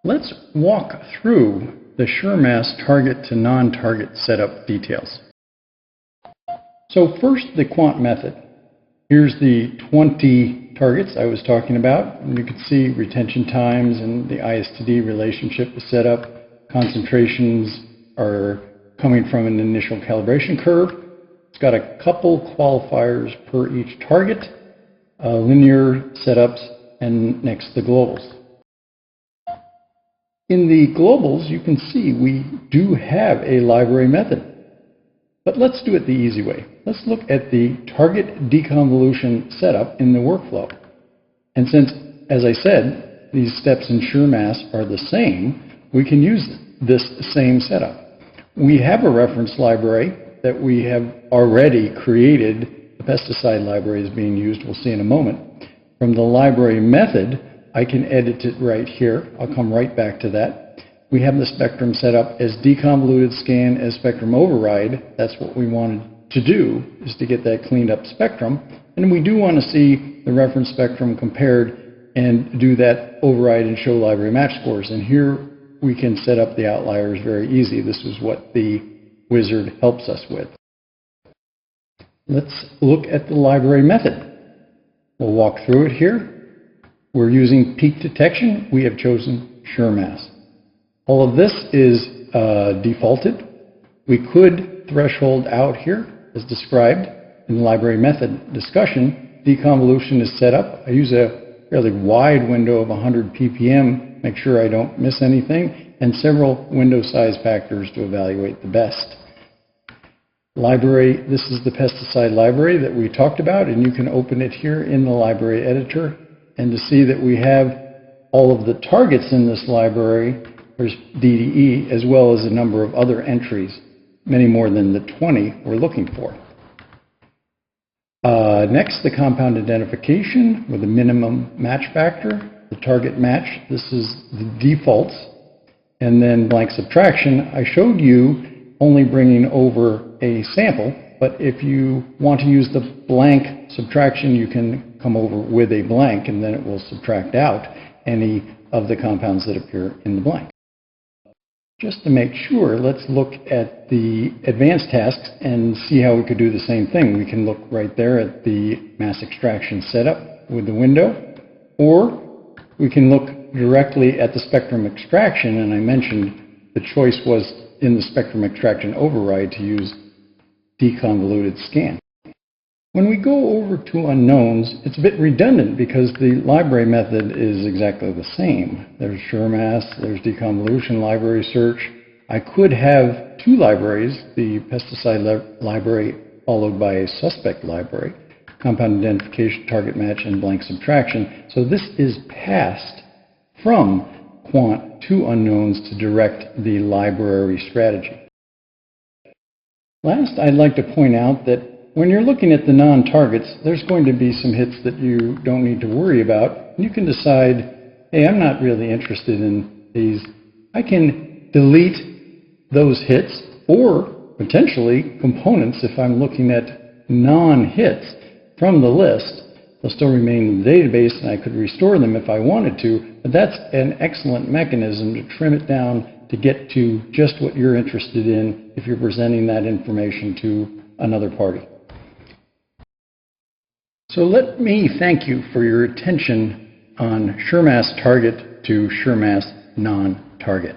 Let's walk through the SureMass target to non-target setup details. So first, the quant method. Here's the 20 targets I was talking about. And you can see retention times and the IS-to-D relationship is set up. Concentrations are coming from an initial calibration curve. It's got a couple qualifiers per each target, linear setups, and next the globals. In the globals, you can see we do have a library method. But let's do it the easy way. Let's look at the target deconvolution setup in the workflow. And since, as I said, these steps in SureMass are the same, we can use this same setup. We have a reference library that we have already created. The pesticide library is being used, we'll see in a moment. From the library method, I can edit it right here. I'll come right back to that. We have the spectrum set up as deconvoluted scan as spectrum override. That's what we wanted to do, is to get that cleaned up spectrum. And we do want to see the reference spectrum compared and do that override and show library match scores. And here we can set up the outliers very easy. This is what the wizard helps us with. Let's look at the library method. We'll walk through it here. We're using peak detection. We have chosen SureMass. All of this is defaulted. We could threshold out here, as described in the library method discussion. Deconvolution is set up. I use a fairly wide window of 100 ppm, make sure I don't miss anything, and several window size factors to evaluate the best. Library, this is the pesticide library that we talked about, and you can open it here in the library editor. And to see that we have all of the targets in this library, there's DDE, as well as a number of other entries, many more than the 20 we're looking for. Next, the compound identification with a minimum match factor, the target match. This is the defaults. And then blank subtraction. I showed you only bringing over a sample, but if you want to use the blank subtraction, you can come over with a blank, and then it will subtract out any of the compounds that appear in the blank. Just to make sure, let's look at the advanced tasks and see how we could do the same thing. We can look right there at the mass extraction setup with the window, or we can look directly at the spectrum extraction, and I mentioned the choice was in the spectrum extraction override to use deconvoluted scan. When we go over to unknowns, it's a bit redundant because the library method is exactly the same. There's SureMass, there's deconvolution library search. I could have two libraries, the pesticide library followed by a suspect library, compound identification, target match, and blank subtraction. So this is passed from quant to unknowns to direct the library strategy. Last, I'd like to point out that when you're looking at the non-targets, there's going to be some hits that you don't need to worry about. You can decide, hey, I'm not really interested in these. I can delete those hits, or potentially components if I'm looking at non-hits from the list. They'll still remain in the database, and I could restore them if I wanted to, but that's an excellent mechanism to trim it down to get to just what you're interested in if you're presenting that information to another party. So let me thank you for your attention on SureMass target to SureMass non-target.